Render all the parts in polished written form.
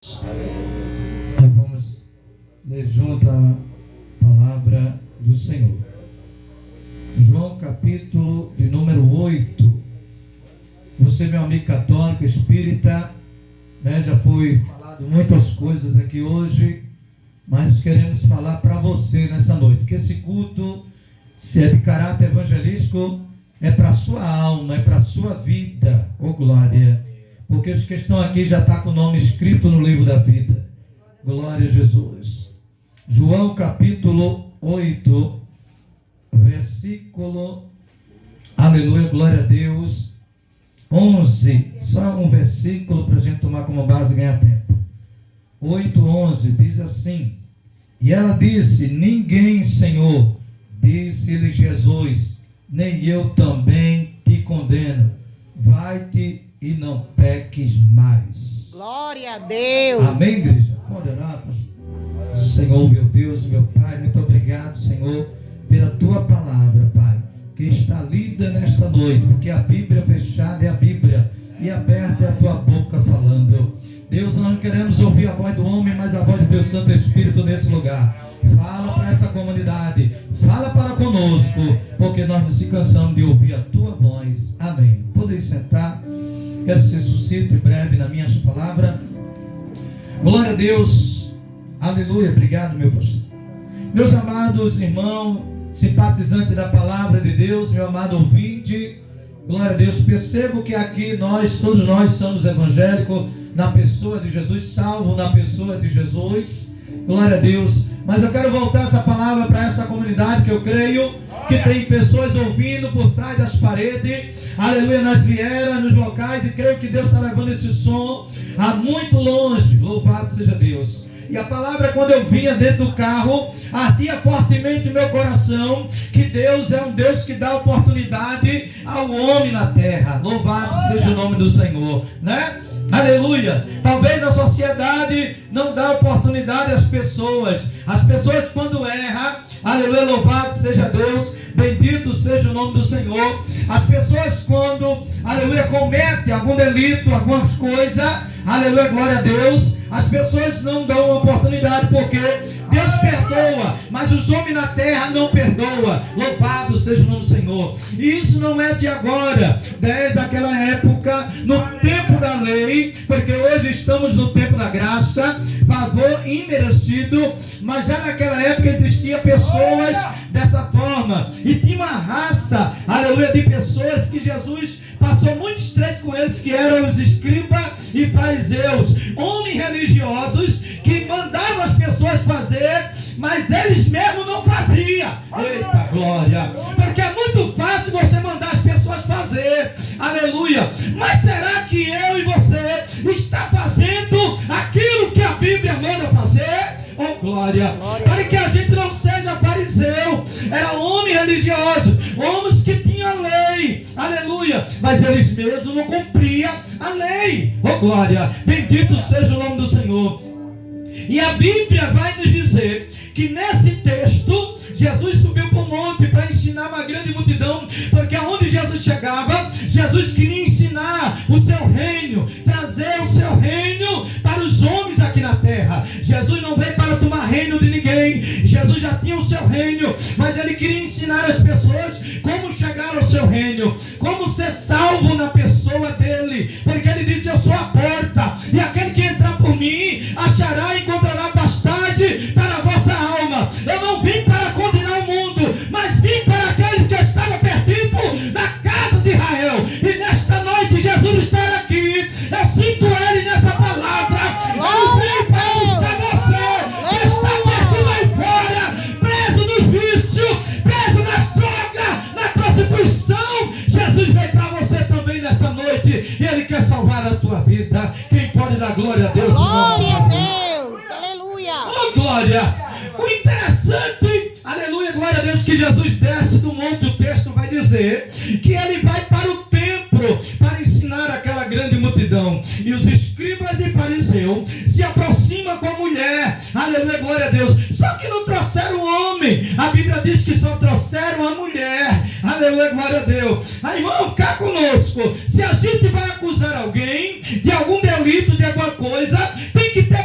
Nós vamos ler junto a palavra do Senhor. João capítulo de número 8. Você, meu amigo católico, espírita, já foi falado muitas coisas aqui hoje, mas queremos falar para você nessa noite, que esse culto, se é de caráter evangelístico, é para a sua alma, é para a sua vida, ô glória, porque os que estão aqui já estão com o nome escrito no livro da vida. Glória a Jesus. João capítulo 8, versículo, aleluia, glória a Deus, 11, só um versículo para a gente tomar como base e ganhar tempo. 8:11 diz assim: e ela disse: ninguém, Senhor, disse-lhe Jesus, nem eu também te condeno, vai-te e não peques mais. Glória a Deus. Amém, igreja? Pode orar, pastor. Senhor, meu Deus, meu Pai, muito obrigado, Senhor, pela tua palavra, Pai, que está lida nesta noite, porque a Bíblia fechada é a Bíblia e aberta é a tua boca falando. Deus, nós não queremos ouvir a voz do homem, mas a voz do teu Santo Espírito nesse lugar. Fala para essa comunidade, fala para conosco, porque nós não se cansamos de ouvir a tua voz. Amém. Podem sentar. Quero ser sucinto e breve nas minhas palavras. Glória a Deus. Aleluia. Obrigado, meu pastor. Meus amados irmãos, simpatizantes da palavra de Deus, meu amado ouvinte, glória a Deus. Percebo que aqui todos nós somos evangélicos na pessoa de Jesus, salvo na pessoa de Jesus. Glória a Deus. Mas eu quero voltar essa palavra para essa comunidade, que eu creio que tem pessoas ouvindo por trás das paredes, aleluia, nas vielas, nos locais, e creio que Deus está levando esse som a muito longe. Louvado seja Deus. E a palavra, quando eu vinha dentro do carro, ardia fortemente no meu coração, que Deus é um Deus que dá oportunidade ao homem na terra. Louvado seja o nome do Senhor, né? Aleluia. Talvez a sociedade não dá oportunidade às pessoas. As pessoas, quando erram, aleluia, louvado seja Deus, bendito seja o nome do Senhor. As pessoas, quando, aleluia, cometem algum delito, algumas coisas, aleluia, glória a Deus, as pessoas não dão oportunidade, porque Deus perdoa, mas os homens na terra não perdoam. Louvado seja o nome do Senhor. E isso não é de agora, desde aquela época, no tempo da lei, porque hoje estamos no tempo da graça, favor imerecido, mas já naquela época existia pessoas dessa forma, e tinha uma raça, aleluia, de pessoas que Jesus passou muito estreito com eles, que eram os escribas e fariseus, homens religiosos que mandavam as pessoas fazer, mas eles mesmos não faziam. Eita glória! Porque é muito fácil você mandar as pessoas fazer, aleluia, mas será que eu e você está fazendo aquilo que a Bíblia manda fazer? Oh glória! Para que a gente não seja fariseu, era homem religioso, homens que tinham lei, aleluia, mas eles mesmos não cumpriam a lei. Oh glória! Bendito seja o nome do Senhor. E a Bíblia vai nos dizer que nesse texto Jesus subiu para o monte para ensinar uma grande multidão, porque aonde Jesus chegava, Jesus queria ensinar o seu reino, trazer o seu reino para os homens aqui na terra. Jesus não veio para tomar reino de ninguém, Jesus já tinha o seu reino, mas ele queria ensinar as pessoas como chegar ao seu reino, como ser salvo na pessoa dele, porque ele disse: eu sou a porta, e aquele que entrar por mim achará e encontrará pastagem para a vossa alma. Eu não vim para condenar o mundo, mas vim para aqueles que estavam perdidos na casa de Israel. E nesta noite Jesus está aqui, eu sinto ele nessa palavra. Eu vim para buscar você que está perdido aí fora, preso nos vícios, preso nas drogas, na prostituição. Jesus veio para você também nesta noite, e ele quer salvar a tua vida. Quem pode dar glória a Deus? Glória a Deus, aleluia. Oh glória! O interessante, aleluia, glória a Deus, que Jesus desce do monte. O texto vai dizer que ele vai para o templo para ensinar aquela grande multidão, e os escribas e fariseus se aproximam com a mulher, aleluia, glória a Deus, só que não trouxeram o homem. A Bíblia diz que só trouxeram a mulher, aleluia, glória a Deus. Aí, irmão, cá conosco, se a gente vai acusar alguém de algum delito, de alguma coisa, tem que ter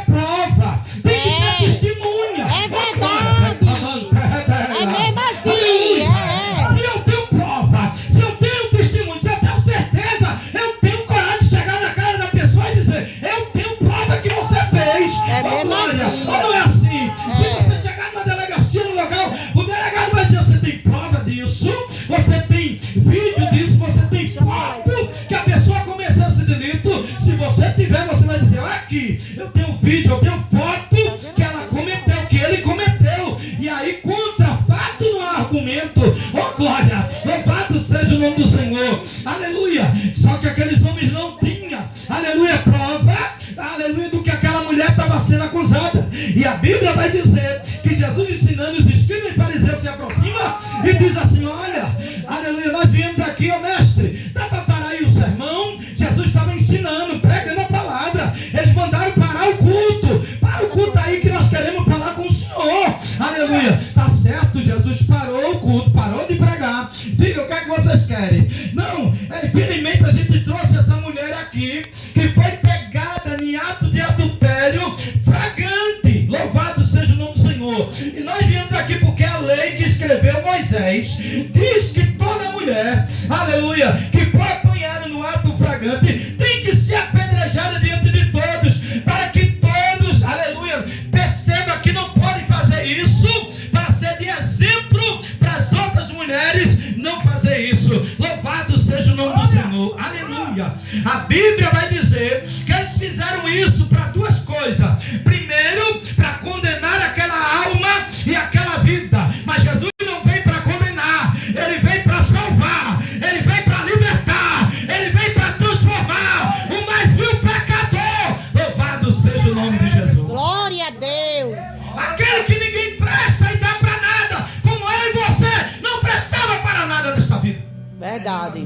eu tenho vídeo, eu tenho foto que ela cometeu, que ele cometeu. E aí, contra fato não há argumento. Oh glória, louvado seja o nome do Senhor. Aleluia. Só que aqueles homens não tinham, aleluia, prova, aleluia, do que aquela mulher estava sendo acusada. E a Bíblia vai dizer que Jesus, ensinando, os escribas e fariseus se aproxima e diz assim: olha, aleluia, nós viemos aqui, ó mestre, dá para parar aí o sermão? Jesus estava ensinando, pregando a palavra. Eles mandaram parar o culto. Para o culto aí que nós queremos falar com o Senhor. Aleluia. Tá certo, Jesus parou o culto, parou de pregar. Diga, o que é que vocês querem? Não, infelizmente a gente trouxe essa mulher aqui, que foi pegada em ato de adultério flagrante. Louvado seja o nome do Senhor. E nós viemos aqui porque a lei que escreveu Moisés diz que toda mulher, aleluia, que for apanhada no ato flagrante, tem que ser apedrejada diante de todos, para que todos, aleluia, percebam que não podem fazer isso, para ser de exemplo para as outras mulheres não fazer isso. Louvado seja o nome do Senhor. Aleluia. A Bíblia vai dizer que eles fizeram isso para duas coisas. Primeiro, para condenar aquela alma e aquela vida. Mas Jesus não veio para condenar, ele veio para salvar, ele veio para libertar, ele veio para transformar o mais vil pecador. Louvado seja o nome de Jesus. Glória a Deus. Aquele que ninguém presta e dá para nada, como eu e você não prestava para nada nesta vida. Verdade.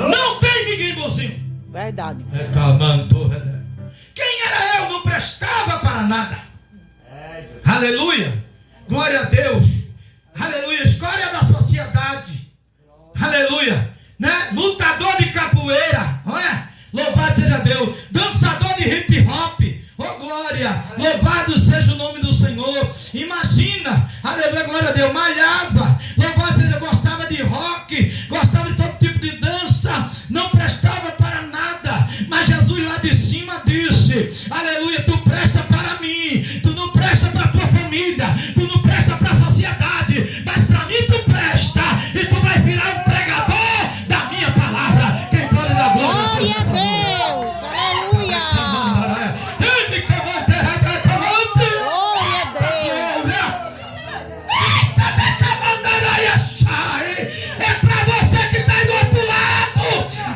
Não tem ninguém bonzinho. Verdade. Quem era eu? Não prestava para nada. Aleluia. Glória a Deus. Aleluia. Escória da sociedade. Aleluia. Né? Lutador de capoeira. Olha. Louvado seja Deus. Dançador de hip hop. Oh glória. Louvado seja o nome do Senhor. Imagina. Aleluia. Glória a Deus. Malhava. Louvado seja Deus. Gostava de rock. Gostava de todo tipo de dança. Não prestava para nada. Mas Jesus lá de cima disse: aleluia. Tu presta para mim. Tu não presta para a tua família. Tu não presta para a sociedade. Mas para mim tu presta. E tu vai virar um pregador da minha palavra. Quem pode dar glória? Glória a Deus. Aleluia. Glória a Deus. É para você que está aí do outro lado,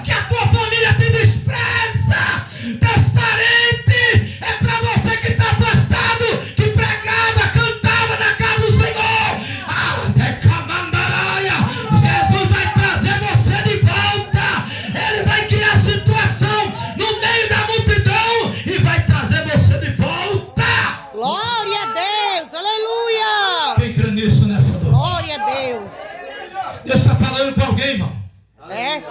que a tua família te despreza, teus parentes. É para você que está afastado, que pregava, cantava na casa do Senhor. Jesus vai trazer você de volta. Ele vai criar situação no meio da multidão e vai trazer você de volta. Glória a Deus. Aleluia. Quem crê nisso nessa noite? Glória a Deus. Deus está falando para alguém, irmão. É.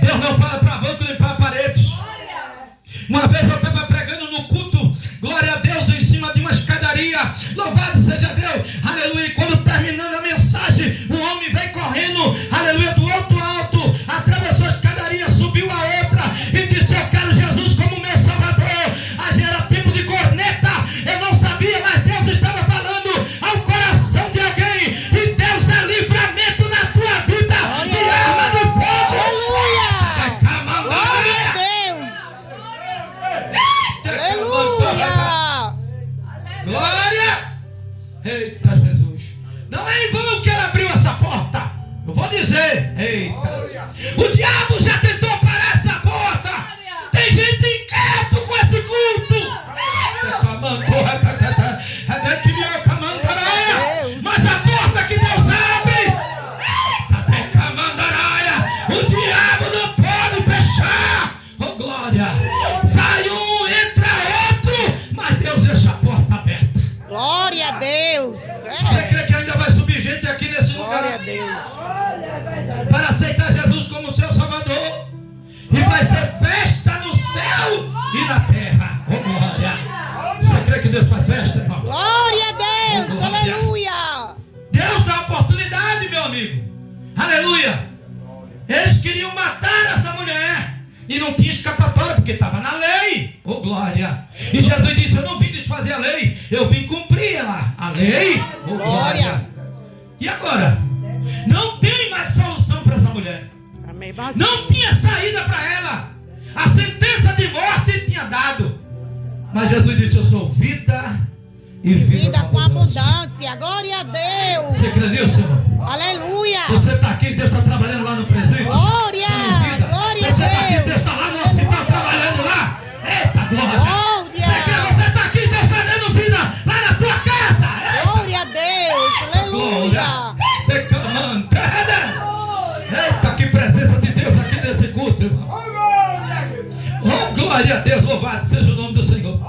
Deus não fala para banco nem para paredes. Uma vez eu estava pregando no culto, glória a Deus, em cima de uma escadaria. Louvado seja Deus. Aleluia. E quando terminando a mensagem, o homem veio correndo, aleluia, do outro alto, atravessou a escadaria, subiu a outra e disse: eu quero Jesus como meu Salvador. Era tempo de corneta. Eu não sabia, mas Deus estava falando ao coração de alguém. E Deus é livramento na tua vida. E arma de fogo. Aleluia. Glória a Deus. Aleluia. Glória. Eita Jesus. Não é em vão que ela abriu essa porta. Eu vou dizer. Eita. O diabo já tentou parar essa porta. Tem gente inquieto com esse culto. Mas a porta que Deus abre, o diabo não pode fechar. Oh glória. Sai um, entra outro, mas Deus deixa a porta aberta. Glória a Deus. Você crê que ainda vai subir gente aqui nesse lugar? Glória a Deus. Para aceitar Jesus como seu Salvador. E vai ser festa no céu e na terra. Oh glória. Você crê que Deus faz festa, irmão? Glória a Deus. Glória. Aleluia. Deus dá oportunidade, meu amigo. Aleluia. Eles queriam matar essa mulher e não tinha escapatória porque estava na lei. Oh glória. E Jesus disse: eu não vim desfazer a lei, eu vim cumprir ela. A lei. Oh glória. E agora? Não tem mais solução para essa mulher. Amém. Não tinha saída para ela. A sentença de morte tinha dado. Mas Jesus disse: eu sou vida e vida com abundância. Glória a Deus. Você crê nisso, irmão? Aleluia. Você está aqui, Deus está trabalhando lá no presídio. Glória. Glória a Deus. Você está aqui, Deus está lá no hospital trabalhando lá. Eita, glória. Você crê? Você está aqui, Deus está dando vida lá na tua casa. Eita. Glória a Deus. Aleluia. Eita, que presença de Deus aqui nesse culto, irmão. Oh, glória a Deus, louvado seja o nome do Senhor.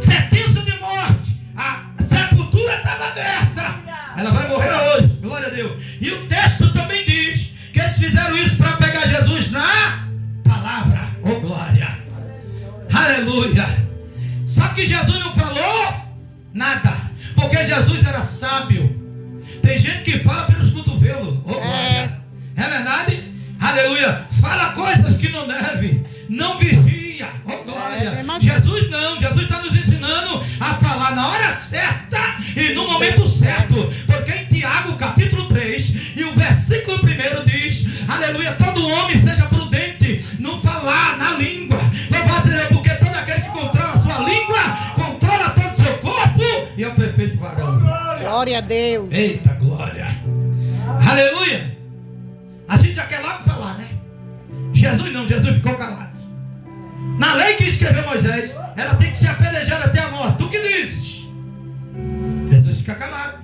Sentença de morte, a sepultura estava aberta, ela vai morrer hoje, glória a Deus. E o texto também diz que eles fizeram isso para pegar Jesus na palavra. Oh, glória, aleluia. Só que Jesus não falou nada, porque Jesus era sábio. Tem gente que fala pelos cotovelos. Oh, glória. É verdade? Aleluia. Fala coisas que não deve. Não vigia. Oh, glória. Jesus não. Jesus está nos ensinando a falar na hora certa e no momento certo. Porque em Tiago capítulo 3 e o versículo 1 diz: aleluia, todo homem seja prudente no falar, na língua. Louvado seja, porque todo aquele que controla a sua língua controla todo o seu corpo e é o perfeito varão. Glória a Deus. Eita, glória. Aleluia. A gente já quer logo falar, né? Jesus não, Jesus ficou calado. Na lei que escreveu Moisés, ela tem que ser apedrejada até a morte. Tu que dizes? Jesus fica calado.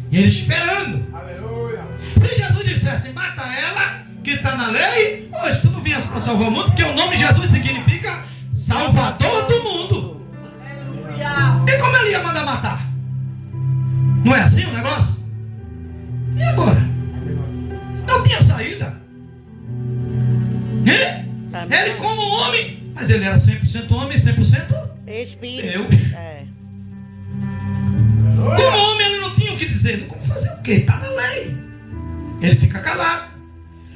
E ele esperando. Aleluia. Se Jesus dissesse: mata ela, que está na lei, hoje tu não viesse para salvar o mundo, porque o nome de Jesus significa Salvador do mundo. Aleluia. E como ele ia mandar matar? Não é assim o negócio? E agora? Não tinha saída. Ele como homem, mas ele era 100% homem, 100% Espírito. Deus. É. Como homem ele não tinha o que dizer. Como fazer o quê? Está na lei. Ele fica calado.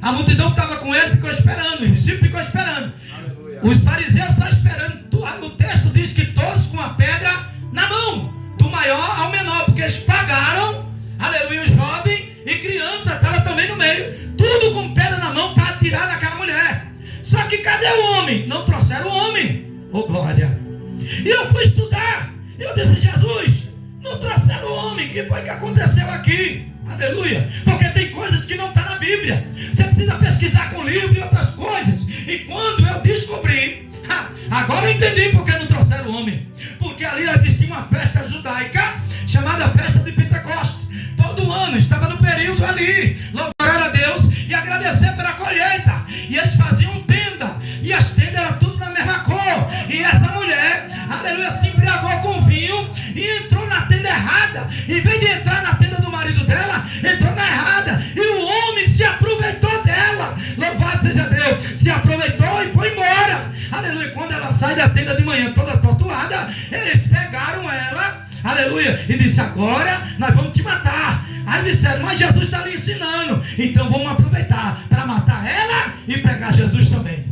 A multidão que estava com ele ficou esperando. Os discípulos ficou esperando. Aleluia. Os fariseus estavam esperando. O texto diz que todos com a pedra na mão, do maior ao menor, porque eles pagaram, aleluia, os jovens e criança estava também no meio, tudo com pedra na mão para atirar naquela mulher. Só que cadê o homem? Não trouxeram o homem. Oh, glória. E eu fui estudar, eu disse: Jesus, não trouxeram o homem. O que foi que aconteceu aqui? Aleluia. Porque tem coisas que não estão na Bíblia. Você precisa pesquisar com livro e outras coisas. E quando eu descobri, agora eu entendi porque não trouxeram o homem. Porque ali existia uma festa judaica chamada festa de Pentecostes. Todo ano estava no período ali, louvar a Deus e agradecer pela colheita. E eles faziam tenda, e as tendas eram tudo da mesma cor. E essa mulher, aleluia, se embriagou com vinho e entrou na tenda errada. Em vez de entrar na tenda do marido dela, entrou na errada. E o homem se aproveitou dela. Louvado seja Deus. Se aproveitou e foi embora. Aleluia. Quando ela sai da tenda de manhã toda torturada, eles pegaram ela, aleluia, e disse: agora nós vamos te matar. Aí disseram: mas Jesus está lhe ensinando, então vamos aproveitar para matar ela e pegar Jesus também.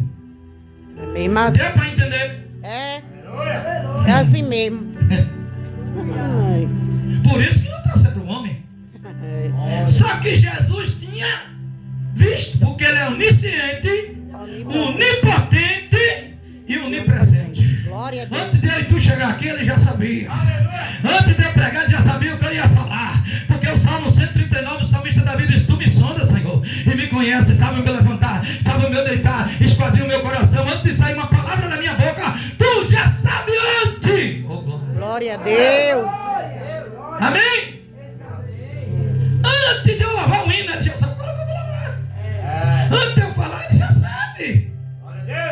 É mesmo assim. Deu para entender? É. É assim mesmo. Ai. Por isso que não trouxeram o homem. Só que Jesus tinha visto, porque ele é onisciente, onipotente e onipresente. Glória a Deus. Antes de tu chegar aqui, ele já sabia. Antes de eu pregar, ele já sabia o que eu ia falar. Porque o Salmo 139, o salmista Davi diz: tu me sondas, Senhor, e me conheces, sabe o meu levantar, sabe o meu deitar, esquadrinha o meu coração. Antes de sair uma palavra da minha boca, tu já sabe antes. Oh, glória a Deus. Amém? Antes de eu lavar o hino, ele já sabe quando eu vou lavar. Antes de eu falar, ele já sabe.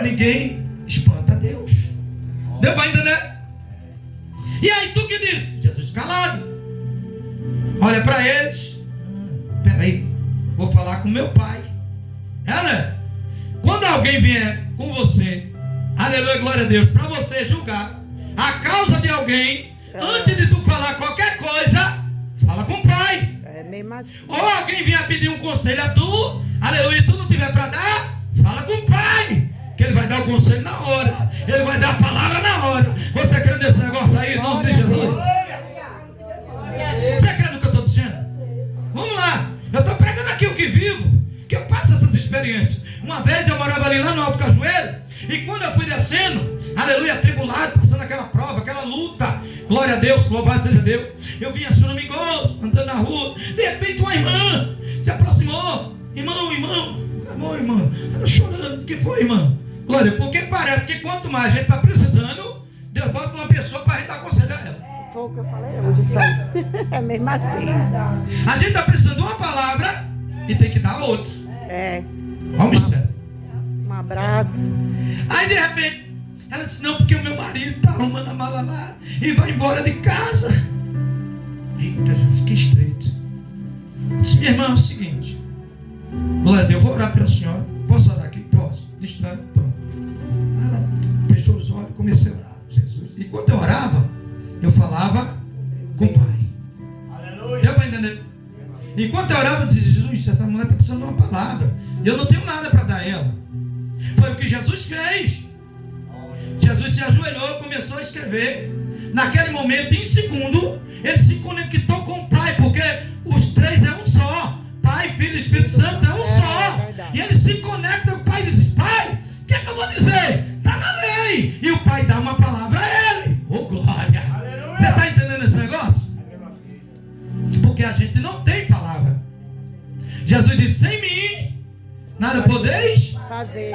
Ninguém espanta Deus. Deu para entender? E aí tu que diz? Jesus calado. Olha para eles. Peraí, vou falar com meu pai. É, né? Quando alguém vier com você, aleluia, glória a Deus, para você julgar a causa de alguém, antes de tu falar qualquer coisa, fala com o pai. É mesmo assim. Ou alguém vier pedir um conselho a tu, aleluia, e tu não tiver para dar, fala com o pai, que ele vai dar o conselho na hora, ele vai dar a palavra na hora. Você crê nesse negócio aí, em nome de Jesus? Você crê no que eu estou dizendo? Vamos lá, eu estou pregando aqui o que vivo, que eu passo essas experiências. Uma vez eu morava ali lá no Alto Cajueiro, e quando eu fui descendo, aleluia, aleluia, atribulado, passando aquela prova, aquela luta. Glória a Deus, louvado seja Deus. Eu vinha choramingoso, andando na rua. De repente uma irmã se aproximou. Irmão, amor, irmão, ela chorando. O que foi, irmão? Glória, porque parece que quanto mais a gente está precisando, Deus bota uma pessoa para a gente aconselhar ela. Foi o que eu falei hoje. É mesmo assim. A gente está precisando de uma palavra e tem que dar outra. É. Olha o mistério. Um abraço. Aí de repente ela disse, não, porque o meu marido está arrumando a mala lá e vai embora de casa. Eita, gente, que estreito. Disse, minha irmã, é o seguinte, glória a Deus, eu vou orar pela senhora. Posso orar aqui? Posso. Disse, não, pronto. Ela fechou os olhos e comecei a orar. Jesus. E quando eu orava, eu falava com o Pai. Aleluia. Deu para entender? Enquanto eu orava, eu dizia, Jesus, essa mulher está precisando de uma palavra. E eu não tenho nada para dar a ela. Foi o que Jesus fez. Jesus se ajoelhou e começou a escrever. Naquele momento, em segundo, ele se conectou com o Pai, porque os três é um só. Pai, Filho e Espírito Santo é um só. E ele se conecta com o Pai e diz, Pai, o que é que eu vou dizer? Está na lei. E o Pai dá uma palavra a ele. Oh, glória. Aleluia. Você está entendendo esse negócio? Porque a gente não tem palavra. Jesus disse, sem mim, nada podeis fazer.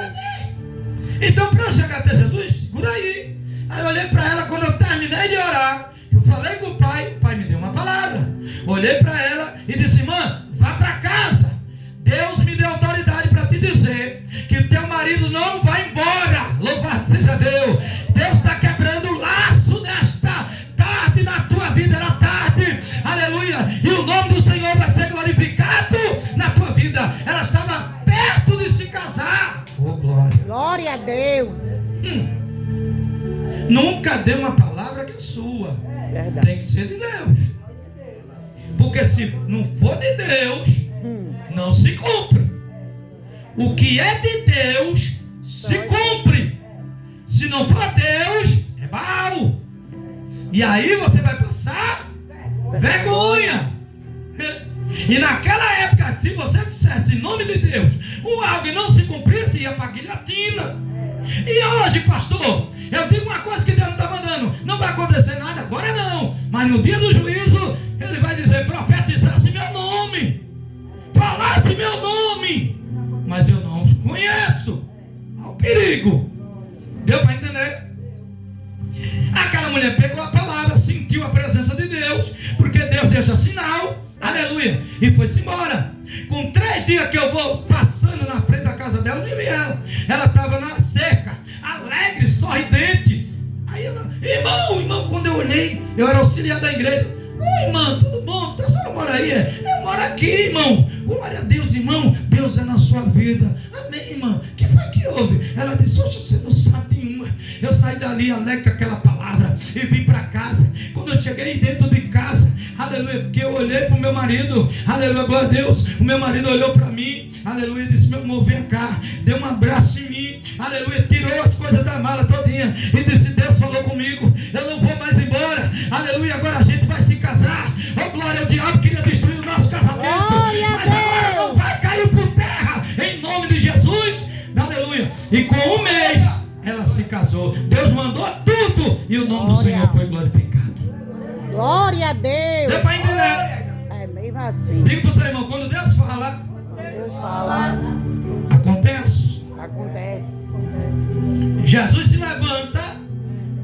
Então, para eu chegar até Jesus, segura aí. Aí eu olhei para ela, quando eu terminei de orar, eu falei com o Pai me deu uma palavra. Olhei para ela e disse, irmã, vá para casa. Deus me deu autoridade para te dizer que o teu marido não vai embora. Louvado seja Deus. Deus está quebrando o laço nesta tarde na tua vida, era tarde. Aleluia. E o nome do Senhor vai ser glorificado na tua vida. Ela estava perto de se casar. Oh, glória. Glória a Deus. Nunca dê uma palavra que é sua. Verdade. Tem que ser de Deus. Porque se não for de Deus, não se cumpre. O que é de Deus, se cumpre. Se não for Deus, é Baal. E aí você vai passar vergonha. E naquela época, se você dissesse em nome de Deus, algo e não se cumprisse, ia para a guilhotina. E hoje, pastor, eu digo uma coisa que Deus não está mandando. Não vai acontecer nada, agora não. Mas no dia do juízo, ele vai dizer, profetizasse meu nome, falasse meu nome, mas eu não os conheço. Ao perigo. Deu para entender? Aquela mulher pegou a palavra, sentiu a presença de Deus, porque Deus deixa sinal, aleluia, e foi-se embora. Com 3 dias que eu vou passando na frente da casa dela, nem vi ela. Ela estava na cerca, alegre, sorridente. Aí ela, irmão, quando eu olhei, eu era auxiliar da igreja. Oi, irmã, tudo bom? A senhora mora aí? Eu moro aqui, irmão. Glória a Deus, irmão. Deus é na sua vida. Amém, irmã. O que foi que houve? Ela disse, oxe, você não sabe nenhuma. Eu saí dali alegre com aquela palavra e vim para casa. Quando eu cheguei dentro de casa, aleluia, porque eu olhei para o meu marido, aleluia, glória a Deus. O meu marido olhou para mim, aleluia, disse, meu amor, vem cá. Deu um abraço em mim, aleluia, tirou as coisas da mala todinha e disse, Deus falou comigo, eu não vou mais embora, aleluia, agora a gente vai se casar. Oh, glória, o diabo queria destruir o nosso casamento, mas agora não vai cair por terra, em nome de Jesus, aleluia. E com 1 mês, ela se casou. Deus mandou tudo e o nome do Senhor foi glorificado. Glória a Deus. Deu para entender? É mesmo assim. Diga para o seu irmão, quando Deus fala, Deus fala, acontece. acontece. Jesus se levanta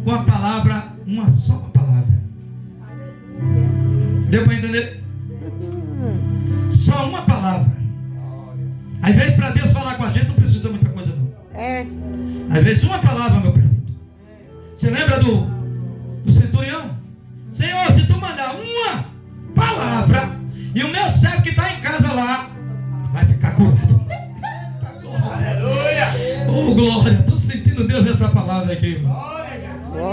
com a palavra, uma só palavra. Deu para entender? Só uma palavra. Às vezes para Deus falar com a gente não precisa muita coisa não. É. Às vezes uma palavra, meu querido. Você lembra do centurião? Senhor, se tu mandar uma palavra e o meu servo que está em casa lá vai ficar curado. Aleluia! Oh, glória! Estou sentindo Deus nessa palavra aqui, irmão.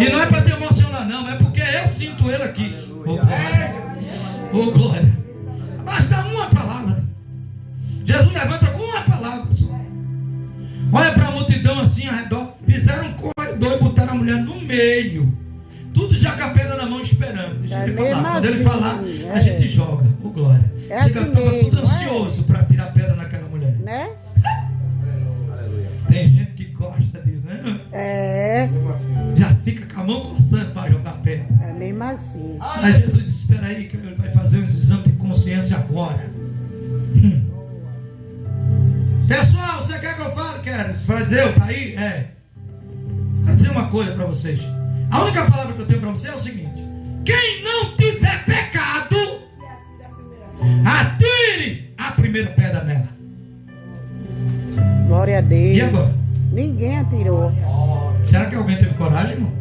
E não é para te emocionar não, é porque eu sinto ele aqui. Oh, glória! Oh, glória! Basta uma palavra. Jesus levanta com uma palavra só. Olha para a multidão assim ao redor. Fizeram um corredor e botaram a mulher no meio. Tudo já com a pedra na mão esperando. Deixa ele falar. Quando ele falar, a gente joga. Oh, glória. Estava tudo ansioso para tirar a pedra naquela mulher. Né? Tem gente que gosta disso, né? É. já fica com a mão coçando para jogar pedra. É mesmo assim. Aí Jesus disse: espera aí, que ele vai fazer um exame de consciência agora. Pessoal, você quer que eu fale? Quero. Fariseu, tá aí? É. Quero dizer uma coisa para vocês. A única palavra que eu tenho para você é o seguinte: quem não tiver pecado, atire a primeira pedra nela. Glória a Deus. E agora? Ninguém atirou. Será que alguém teve coragem, irmão?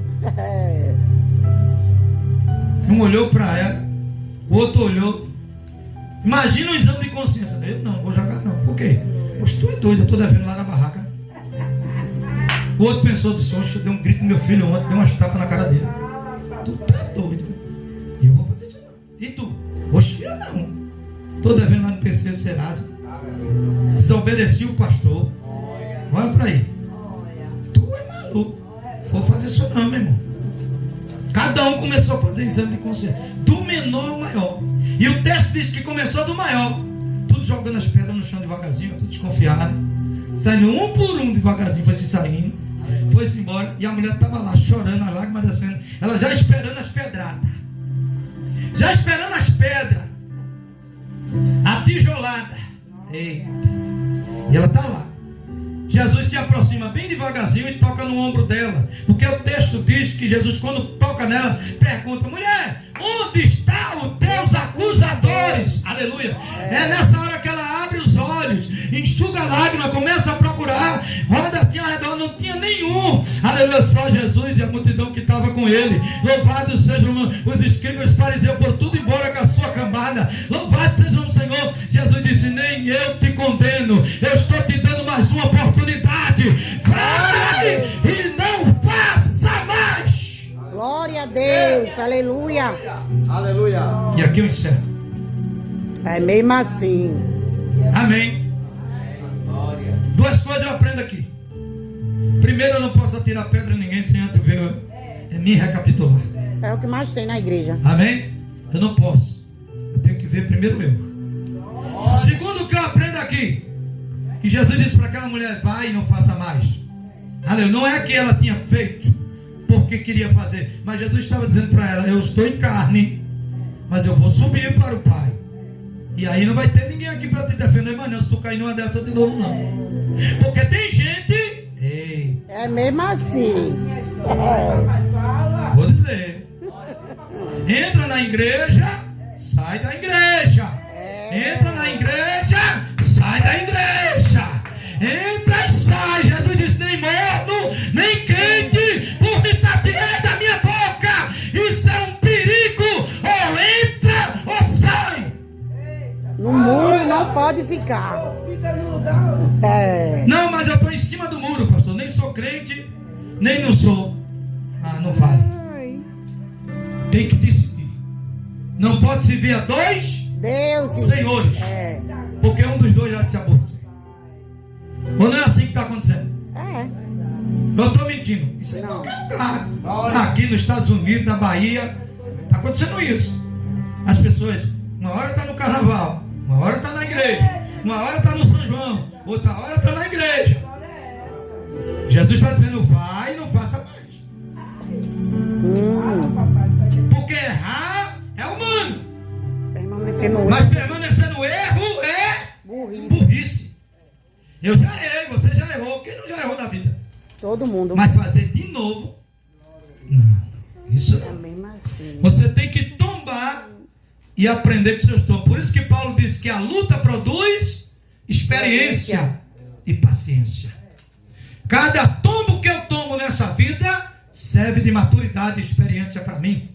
Um olhou para ela, o outro olhou. Imagina um exame de consciência dele. Não, vou jogar não. Por quê? Pois tu é doido, eu estou devendo lá na barraca. O outro pensou: disse, oxe, eu dei um grito no meu filho ontem, dei umas tapas na cara dele. Tu tá doido? E eu vou fazer isso não. E tu? Oxe, eu não. Estou devendo lá no PC do Serasa. Desobedeci o pastor. Olha para aí. Tu é maluco. Vou fazer isso não, meu irmão. Cada um começou a fazer exame de consciência, do menor ao maior. E o texto diz que começou do maior, tudo jogando as pedras no chão devagarzinho, tudo desconfiado, saindo um por um devagarzinho, foi se saindo, foi-se embora. E a mulher estava lá chorando, as lágrimas descendo, ela já esperando as pedradas, já esperando as pedras, a tijolada. Eita. E ela está lá. Jesus se aproxima bem devagarzinho e toca no ombro dela, porque o texto diz que Jesus, quando toca nela, pergunta: mulher, onde estão os teus acusadores? Aleluia. É nessa hora que ela abre os olhos, enxuga a lágrima, começa a procurar, roda assim ao redor, não tinha nenhum. Aleluia, só Jesus e a multidão que estava com ele. Louvados sejam os escribas e os fariseus, por tudo embora com a sua cambada. Louvado seja o Senhor. Jesus disse: nem eu te condeno, eu estou te dando mais uma oportunidade. Vai e não faça mais. Glória a Deus. Aleluia. Aleluia. E aqui eu encerro. É mesmo assim. Amém. Duas coisas eu aprendo aqui. Primeiro, eu não posso atirar pedra em ninguém sem antes ver, me recapitular. É o que mais tem na igreja. Amém? Eu não posso. Eu tenho que ver primeiro eu. Segundo, o que eu aprendo aqui, que Jesus disse para aquela mulher: vai e não faça mais. Aleluia. Não é que ela tinha feito porque queria fazer, mas Jesus estava dizendo para ela: eu estou em carne, mas eu vou subir para o Pai. E aí não vai ter ninguém aqui para te defender, mas não, se tu cair numa dessa de novo, não. Porque tem gente. Ei, É mesmo assim. vou dizer. Entra na igreja, sai da igreja. Entra na igreja, sai da igreja. Entra e sai. Jesus disse: nem morno, nem quente, por me tirei da minha boca. Isso é um perigo. Ou entra ou sai. No muro não pode ficar. É. Não, mas eu estou em cima do muro, pastor. Nem sou crente, nem não sou. Ah, não vale. Tem que decidir. Não pode se ver a dois Deus. senhores. É. Porque um dos dois já se aborreceu. Ou não é assim que está acontecendo? É. Eu estou mentindo. Isso é em qualquer lugar. Aqui nos Estados Unidos, na Bahia, está acontecendo isso. As pessoas, uma hora está no carnaval, uma hora está na igreja, uma hora está no São João, outra hora está na igreja. Jesus está dizendo: vai e não faça mais. Porque errar é humano, Permanecer no mas permanecer no erro é burrice. Eu já errei, você já errou. Quem não já errou na vida? Todo mundo. Mas fazer de novo, não. Isso É não. mesmo assim. Você tem que tombar e aprender com seus tombos. Por isso que Paulo diz que a luta produz experiência e paciência. Cada tombo que eu tomo nessa vida serve de maturidade e experiência para mim,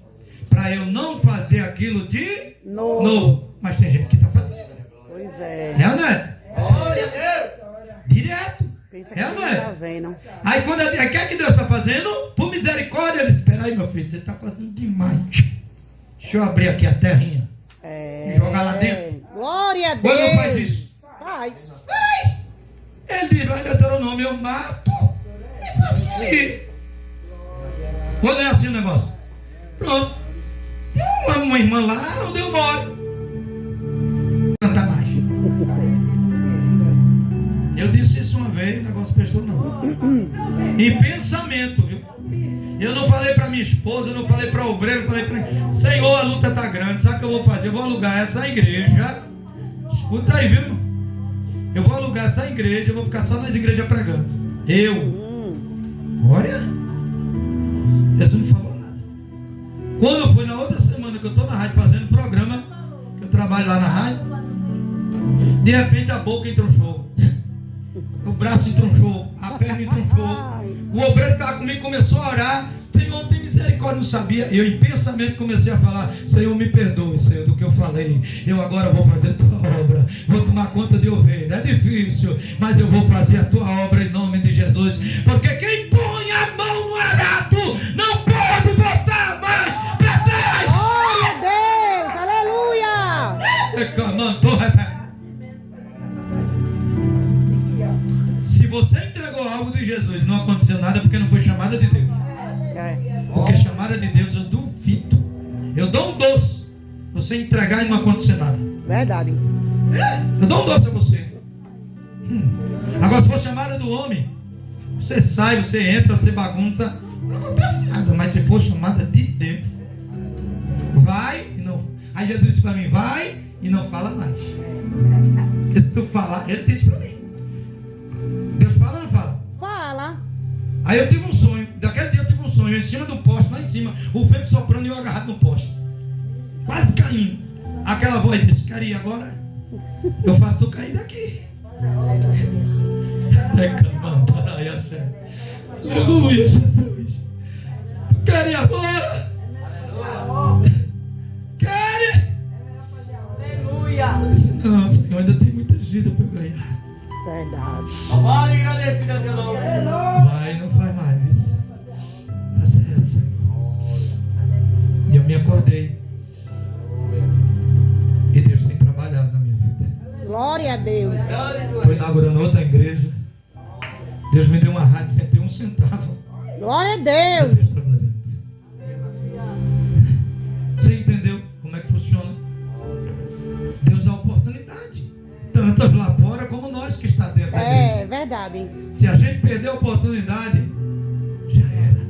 para eu não fazer aquilo de novo. Mas tem gente que está fazendo. Pois é. É ou não é? Direto. Pensa que É ou não não é? tá vendo. Aí quando eu digo: o que é que Deus está fazendo? Por misericórdia. Ele diz: espera aí, meu filho, você está fazendo demais. Deixa eu abrir aqui a terrinha. É. Jogar lá dentro. Glória a Deus. Quando faz isso? Faz. Ele diz lá em Deuteronômio: eu mato e faço fluir. Quando é assim o negócio? Pronto. Tem uma irmã lá onde eu moro. Não canta mais. Eu disse isso uma vez, o negócio prestou não. Em pensamento, viu? Eu não falei para minha esposa, eu não falei para o obreiro, eu falei para Senhor, a luta está grande, sabe o que eu vou fazer? Eu vou alugar essa igreja. Escuta aí, viu, irmão? Eu vou alugar essa igreja, eu vou ficar só nas igrejas pregando. Olha, Jesus não falou nada. Quando foi na outra semana que eu estou na rádio fazendo programa, que eu trabalho lá na rádio, de repente a boca entronchou, o braço entronchou, a perna entronchou. O obreiro que estava comigo começou a orar. Senhor, tem misericórdia, não sabia. Eu em pensamento comecei a falar: Senhor, me perdoe, Senhor, do que eu falei. Eu agora vou fazer a tua obra, vou tomar conta de ovelha. É difícil, mas eu vou fazer a tua obra em nome de Jesus. Porque quem põe a mão no arado não pode voltar mais para trás. Glória a Deus, aleluia. Se você entregou algo de Jesus e não aconteceu nada, é porque não foi chamada de Deus. Porque chamada de Deus eu duvido. Eu dou um doce você entregar e não acontecer nada. Verdade. Eu dou um doce a você. Agora, se for chamada do homem, você sai, você entra, você bagunça, não acontece nada. Mas se for chamada de Deus, vai e não. Aí Jesus disse para mim: vai e não fala mais. Porque se tu falar, ele disse para mim. Deus fala ou não fala? Fala. Aí eu tive um sonho. Daquele dia eu tive um sonho em cima do poste, lá em cima, o vento soprando e eu agarrado no poste, quase caindo. Aquela voz disse: Cari, agora eu faço tu cair daqui. Aleluia, Jesus. Tu quer ir agora? Quer? Aleluia. Eu disse: não, Senhor, ainda tem muita vida para eu ganhar. Verdade. Vai, não faz mais. Tá certo, Senhor. E eu me acordei. E Deus tem trabalhado na minha vida. Glória a Deus. Estou inaugurando outra igreja. Deus me deu uma rádio sem ter um centavo. Glória a Deus. Deus trabalhando. Você entendeu como é que funciona? Deus dá oportunidade. Tantas lá fora como nós que está dentro da igreja. É verdade. Se a gente perder a oportunidade, já era.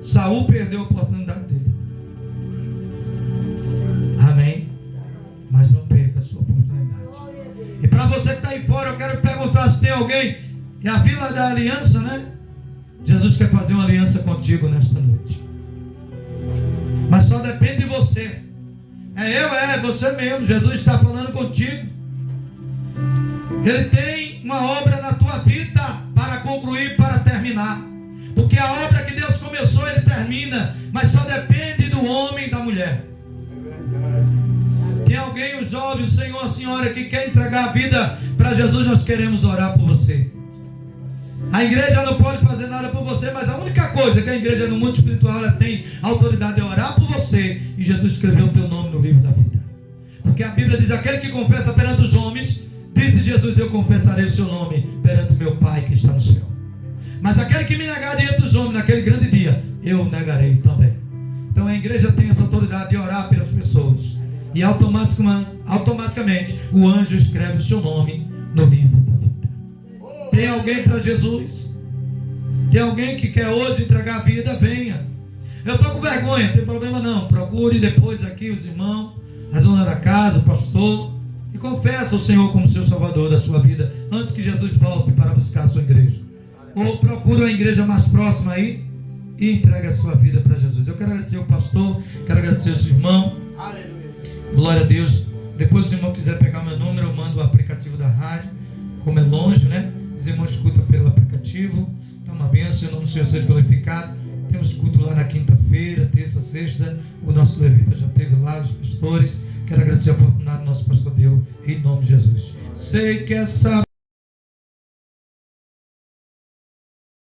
Saul perdeu a oportunidade dele. Amém? Mas não perca a sua oportunidade. E para você que está aí fora, eu quero perguntar se tem alguém. E a Vila da Aliança, né? Jesus quer fazer uma aliança contigo nesta noite. Mas só depende de você. É você mesmo. Jesus está falando contigo. Ele tem uma obra na tua vida para concluir, para terminar. Porque a obra que Deus começou, Ele termina. Mas só depende do homem e da mulher. Tem alguém, os jovens, o Senhor, a senhora que quer entregar a vida para Jesus? Nós queremos orar por você. A igreja não pode fazer nada por você, mas a única coisa que a igreja no mundo espiritual ela tem autoridade de orar por você. E Jesus escreveu o teu nome no livro da vida. Porque a Bíblia diz: aquele que confessa perante os homens, disse Jesus, eu confessarei o seu nome perante meu Pai que está no céu. Mas aquele que me negar diante dos homens naquele grande dia, eu negarei também. Então a igreja tem essa autoridade de orar pelas pessoas. E automaticamente o anjo escreve o seu nome no livro da vida. Tem alguém para Jesus? Tem alguém que quer hoje entregar a vida? Venha. Eu estou com vergonha, não tem problema não. Procure depois aqui os irmãos, a dona da casa, o pastor, e confessa o Senhor como seu Salvador da sua vida, antes que Jesus volte para buscar a sua igreja. Ou procure a igreja mais próxima aí e entregue a sua vida para Jesus. Eu quero agradecer o pastor, quero agradecer os irmãos. Aleluia. Glória a Deus. Depois, se o irmão quiser pegar meu número, eu mando o aplicativo da rádio. Como é longe, né? Os irmãos escutam pelo aplicativo. Então, uma bênção, o nome do Senhor seja glorificado. Temos culto lá na quinta-feira, terça, sexta. O nosso levita já esteve lá, os pastores. Quero agradecer a oportunidade do nosso pastor Deus, em nome de Jesus. Sei que essa